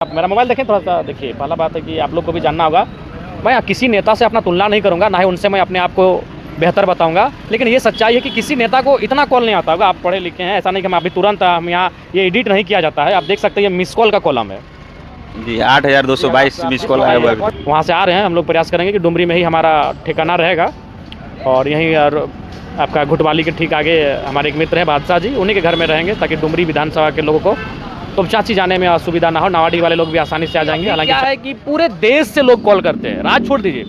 आप मेरा मोबाइल देखें थोड़ा सा देखिए। पहला बात है कि आप लोग को भी जानना होगा, मैं किसी नेता से अपना तुलना नहीं करूंगा, ना ही उनसे मैं अपने आप को बेहतर बताऊंगा। लेकिन ये सच्चाई है कि किसी नेता को इतना कॉल नहीं आता होगा। आप पढ़े लिखे हैं, ऐसा नहीं कि हम अभी तुरंत हम यहाँ ये एडिट नहीं किया जाता है। आप देख सकते हैं ये मिस कॉल का कॉलम है जी। 8222 मिस कॉल आया हुआ है। वहाँ से आ रहे हैं। हम लोग प्रयास करेंगे कि डुमरी में ही हमारा ठिकाना रहेगा और यहीं आपका घुटवाली के ठीक आगे हमारे एक मित्र हैं बादशाह जी, उन्हीं के घर में रहेंगे ताकि डुमरी विधानसभा के लोगों को तो चाची जाने में असुविधा ना हो। नावाडी वाले लोग भी आसानी से आ जाएंगे। हालांकि क्या है कि पूरे देश से लोग कॉल करते हैं, राज्य छोड़ दीजिए,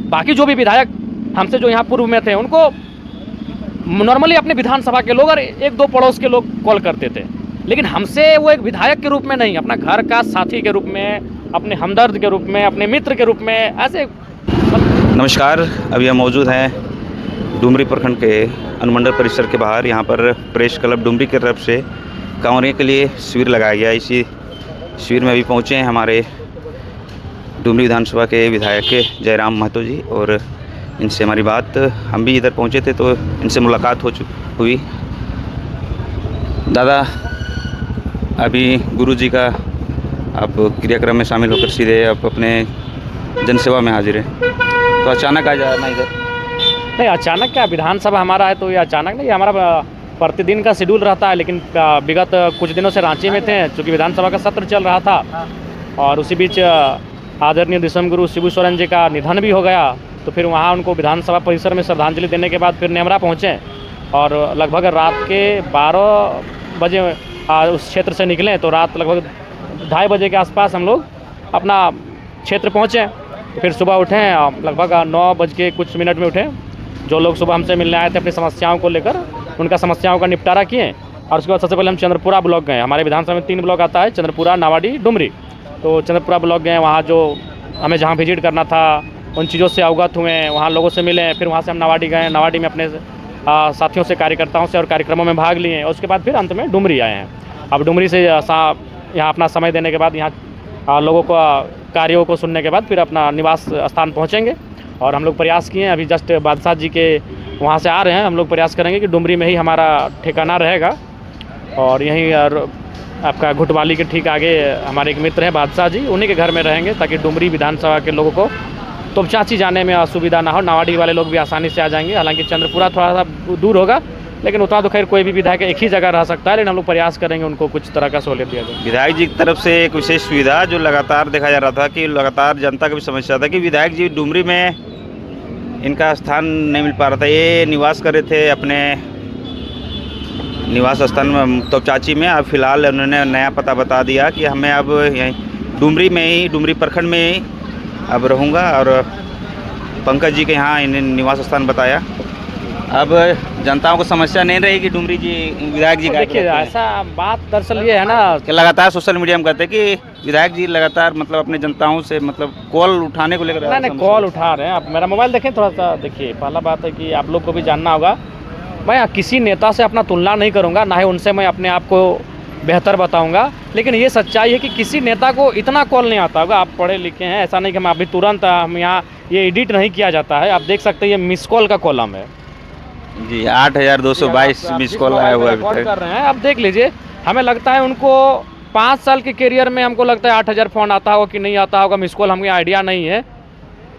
बाकी जो भी विधायक हमसे जो यहाँ पूर्व में थे उनको नॉर्मली अपने विधानसभा के लोग और एक दो पड़ोस के लोग कॉल करते थे, लेकिन हमसे वो एक विधायक के रूप में नहीं, अपना घर का साथी के रूप में, अपने हमदर्द के रूप में, अपने मित्र के रूप में ऐसे। नमस्कार, अभी हम मौजूद हैं डुमरी प्रखंड के अनुमंडल परिसर के बाहर। यहाँ पर प्रेस क्लब डुमरी की तरफ से कांवरियों के लिए शिविर लगाया गया। इसी शिविर में अभी पहुँचे हैं हमारे डुमरी विधानसभा के विधायक जयराम महतो जी, और इनसे हमारी बात, हम भी इधर पहुँचे थे तो इनसे मुलाकात हुई। दादा, अभी गुरु जी का आप क्रियाक्रम में शामिल होकर सीधे आप अपने जनसेवा में हाजिर हैं, तो अचानक आ जाना इधर? नहीं, अचानक क्या, विधानसभा हमारा है तो ये अचानक नहीं, हमारा प्रतिदिन का शेड्यूल रहता है। लेकिन विगत कुछ दिनों से रांची में थे, चूँकि विधानसभा का सत्र चल रहा था और उसी बीच आदरणीय दिसम गुरु शिबू सोरेन जी का निधन भी हो गया, तो फिर वहाँ उनको विधानसभा परिसर में श्रद्धांजलि देने के बाद फिर नेमरा पहुँचे और लगभग रात के 12 बजे उस क्षेत्र से निकले, तो रात लगभग 2:30 बजे के आसपास हम लोग अपना क्षेत्र पहुँचे। फिर सुबह उठें, लगभग 9 बज के कुछ मिनट में उठे। जो लोग सुबह हमसे मिलने आए थे अपनी समस्याओं को लेकर, उनका समस्याओं का निपटारा किए और उसके बाद सबसे पहले हम चंद्रपुरा ब्लॉक गए। हमारे विधानसभा में 3 ब्लॉक आता है, चंद्रपुरा, नावाडी, डुमरी। तो चंद्रपुरा ब्लॉक गए, वहाँ जो हमें जहाँ विजिट करना था उन चीज़ों से अवगत हुए, वहाँ लोगों से मिले। फिर वहाँ से हम नावाडी गए, नावाडी में अपने साथियों से, कार्यकर्ताओं से और कार्यक्रमों में भाग लिए और उसके बाद फिर अंत में डुमरी आए हैं। अब डुमरी से यहाँ अपना समय देने के बाद, यहाँ लोगों को कार्यों को सुनने के बाद फिर अपना निवास स्थान पहुँचेंगे। और हम लोग प्रयास किए हैं, अभी जस्ट बादशाह जी के वहाँ से आ रहे हैं। हम लोग प्रयास करेंगे कि डुमरी में ही हमारा ठिकाना रहेगा और यहीं आपका घुटवाली के ठीक आगे हमारे एक मित्र हैं बादशाह जी, उन्हीं के घर में रहेंगे ताकि डुमरी विधानसभा के लोगों को तो चाची जाने में असुविधा ना हो। नावाडी वाले लोग भी आसानी से आ जाएंगे। हालांकि चंद्रपुरा थोड़ा सा दूर होगा, लेकिन उतना तो खैर कोई भी विधायक एक ही जगह रह सकता है, लेकिन हम लोग प्रयास करेंगे उनको कुछ तरह का सहूलियत दिया जाए। विधायक जी की तरफ से एक विशेष सुविधा जो लगातार देखा जा रहा था कि लगातार जनता की भी समस्या था कि विधायक जी डुमरी में इनका स्थान नहीं मिल पा रहा था। ये निवास कर रहे थे अपने निवास स्थान में तो चाची में। अब फिलहाल उन्होंने नया पता बता दिया कि हमें अब यहीं डुमरी में ही, डुमरी प्रखंड में ही अब रहूँगा, और पंकज जी के यहाँ इन्हें निवास स्थान बताया। अब जनताओं को समस्या नहीं रहेगी डुमरी जी विधायक जी का। देखिए, ऐसा बात दरअसल ये है ना कि लगातार सोशल मीडिया में कहते हैं कि विधायक जी लगातार मतलब अपने जनताओं से मतलब कॉल उठाने को लेकर। नहीं, कॉल उठा रहे हैं। आप मेरा मोबाइल देखें थोड़ा सा देखिए। पहला बात है कि आप लोग को भी जानना होगा, मैं किसी नेता से अपना तुलना नहीं करूंगा, ना ही उनसे मैं अपने आप को बेहतर बताऊंगा। लेकिन ये सच्चाई है कि किसी नेता को इतना कॉल नहीं आता होगा। आप पढ़े लिखे हैं, ऐसा नहीं कि हम अभी तुरंत हम यहाँ ये एडिट नहीं किया जाता है। आप देख सकते हैं ये मिस कॉल का कॉलम है जी। 8222 मिस कॉल आया हुआ है। कॉल कर रहे हैं, आप देख लीजिए। हमें लगता है उनको 5 साल के करियर में हमको लगता है 8000 फ़ोन आता होगा कि नहीं आता होगा, मिस कॉल हमें आइडिया नहीं है।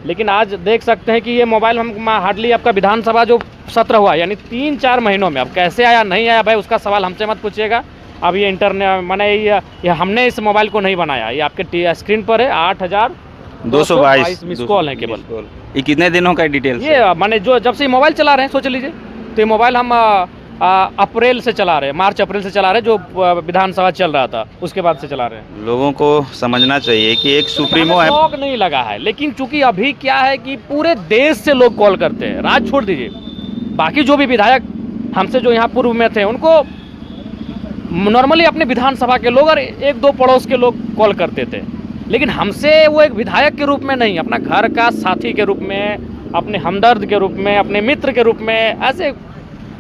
लेकिन आज देख सकते हैं कि ये मोबाइल हम हार्डली आपका विधानसभा जो सत्र हुआ यानी 3-4 महीनों में, अब कैसे आया नहीं आया भाई उसका सवाल हमसे मत पूछिएगा। अब ये इंटरनेट मैंने ये हमने इस मोबाइल को नहीं बनाया, ये आपके स्क्रीन पर है। 8222 मिस कॉल है केवल। ये कितने दिनों का डिटेल? ये मैंने जो जब से ये मोबाइल चला रहे हैं, सोच लीजिए, तो ये मोबाइल हम अप्रैल से चला रहे हैं, मार्च अप्रैल से चला रहे हैं, जो विधानसभा चल रहा था उसके बाद से चला रहे हैं। लोगों को समझना चाहिए कि एक सुप्रीमो है, शौक नहीं लगा है। लेकिन चूंकि अभी क्या है कि पूरे देश से लोग कॉल करते हैं, राज्य छोड़ दीजिए, बाकी जो भी विधायक हमसे जो यहाँ पूर्व में थे उनको नॉर्मली अपने विधानसभा के लोग और एक दो पड़ोस के लोग कॉल करते थे, लेकिन हमसे वो एक विधायक के रूप में नहीं, अपना घर का साथी के रूप में, अपने हमदर्द के रूप में, अपने मित्र के रूप में ऐसे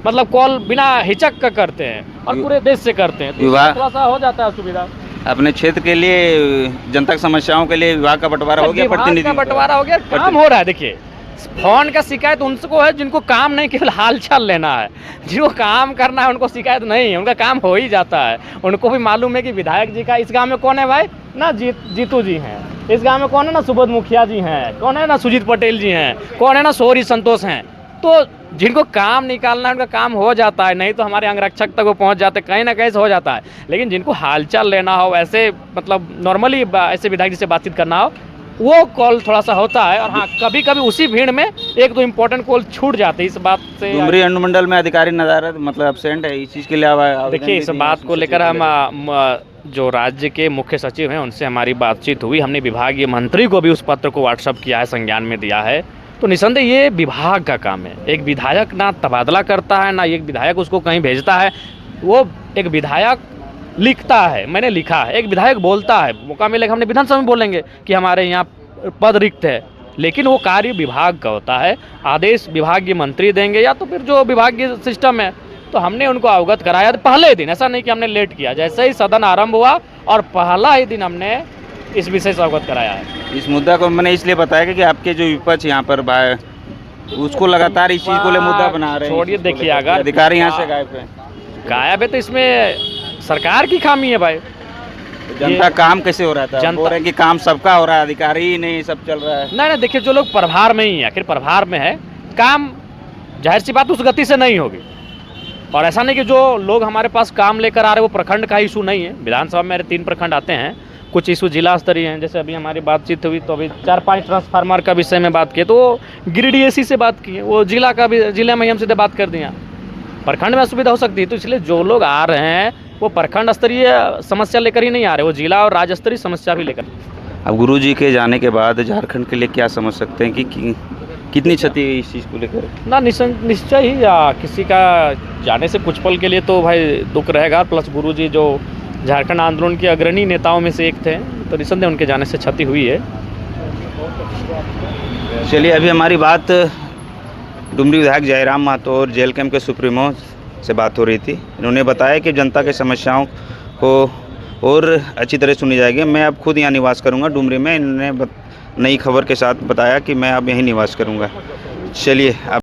मतलब कॉल बिना हिचक का करते हैं और पूरे देश से करते हैं। तो थोड़ा सा हो जाता है सुविधा। अपने क्षेत्र के लिए, जनता की समस्याओं के लिए विभाग का बंटवारा हो गया, प्रतिनिधि का बंटवारा हो गया, काम हो रहा है। देखिए, फ़ोन का शिकायत उनको है जिनको काम नहीं, केवल हाल चाल लेना है। जिनको काम करना है उनको शिकायत नहीं है, उनका काम हो ही जाता है। उनको भी मालूम है कि विधायक जी का इस गांव में कौन है भाई, ना जीतू जी हैं, इस गांव में कौन है, ना सुबोध मुखिया जी हैं, कौन है, ना सुजीत पटेल जी हैं, कौन है, ना सोरी संतोष हैं। तो जिनको काम निकालना है उनका काम हो जाता है, नहीं तो हमारे अंगरक्षक तक वो पहुंच जाते, कहीं ना कहीं से हो जाता है। लेकिन जिनको हालचाल लेना हो, ऐसे मतलब नॉर्मली ऐसे विधायक जी से बातचीत करना हो, वो कॉल थोड़ा सा होता है। और हाँ, कभी कभी उसी भीड़ में एक दो इम्पोर्टेंट कॉल छूट जाते हैं। इस बात से डुमरी अनुमंडल में अधिकारी नदारद मतलब एब्सेंट है, इस चीज़ के लिए देखिए, इस बात को लेकर हम जो राज्य के मुख्य सचिव हैं उनसे हमारी बातचीत हुई। हमने विभागीय मंत्री को भी उस पत्र को व्हाट्सअप किया है, संज्ञान में दिया है। तो निसंदेह ये विभाग का काम है। एक विधायक ना तबादला करता है, ना एक विधायक उसको कहीं भेजता है। वो एक विधायक लिखता है, मैंने लिखा है, एक विधायक बोलता है, मौका मिलेगा हमने विधानसभा में बोलेंगे कि हमारे यहाँ पद रिक्त है, लेकिन वो कार्य विभाग का होता है। आदेश विभागीय मंत्री देंगे या तो फिर जो विभागीय सिस्टम है। तो हमने उनको अवगत कराया पहले दिन, ऐसा नहीं कि हमने लेट किया। जैसे ही सदन आरंभ हुआ और पहला ही दिन हमने इस विषय से अवगत कराया है। इस मुद्दा को मैंने इसलिए बताया कि आपके जो विपक्ष यहाँ पर उसको लगातार इस चीज़ को ले मुद्दा बना रहे हैं। छोड़िए, देखिए अगर अधिकारी यहाँ से गायब है तो इसमें सरकार की खामी है भाई। जनता काम कैसे हो रहा था? जनता बोल रहे हैं कि काम सबका हो रहा है, अधिकारी ही नहीं सब चल रहा है। नहीं, देखिए, जो लोग प्रभार में ही है, आखिर प्रभार में है, काम जाहिर सी बात उस गति से नहीं होगी। और ऐसा नहीं कि जो लोग हमारे पास काम लेकर आ रहे हैं वो प्रखंड का इशू नहीं है। विधानसभा में मेरे 3 प्रखंड आते हैं, कुछ इशू जिला स्तरीय हैं। जैसे अभी हमारी बातचीत हुई तो अभी 4-5 ट्रांसफार्मर का विषय में बात किए, तो वो गिरिडीह एसी से बात की, वो जिला का भी, जिले में ही हम सीधे बात कर दिया। प्रखंड में असुविधा हो सकती है, तो इसलिए जो लोग आ रहे हैं वो प्रखंड स्तरीय समस्या लेकर ही नहीं आ रहे, वो जिला और राज्य स्तरीय समस्या भी लेकर। अब गुरुजी के जाने के बाद झारखंड के लिए क्या समझ सकते हैं कि कितनी क्षति है इस चीज़ को लेकर? ना, निश्चय ही किसी का जाने से कुछ पल के लिए तो भाई दुख रहेगा। प्लस गुरुजी जो झारखंड आंदोलन के अग्रणी नेताओं में से एक थे, तो निसंदेह उनके जाने से क्षति हुई है। चलिए, अभी हमारी बात डुमरी विधायक जयराम महतो और जेल कैंप के सुप्रीमो से बात हो रही थी। इन्होंने बताया कि जनता के समस्याओं को और अच्छी तरह सुनी जाएगी। मैं अब खुद यहाँ निवास करूँगा डुमरी में। इन्होंने नई खबर के साथ बताया कि मैं अब यहीं निवास करूँगा। चलिए अब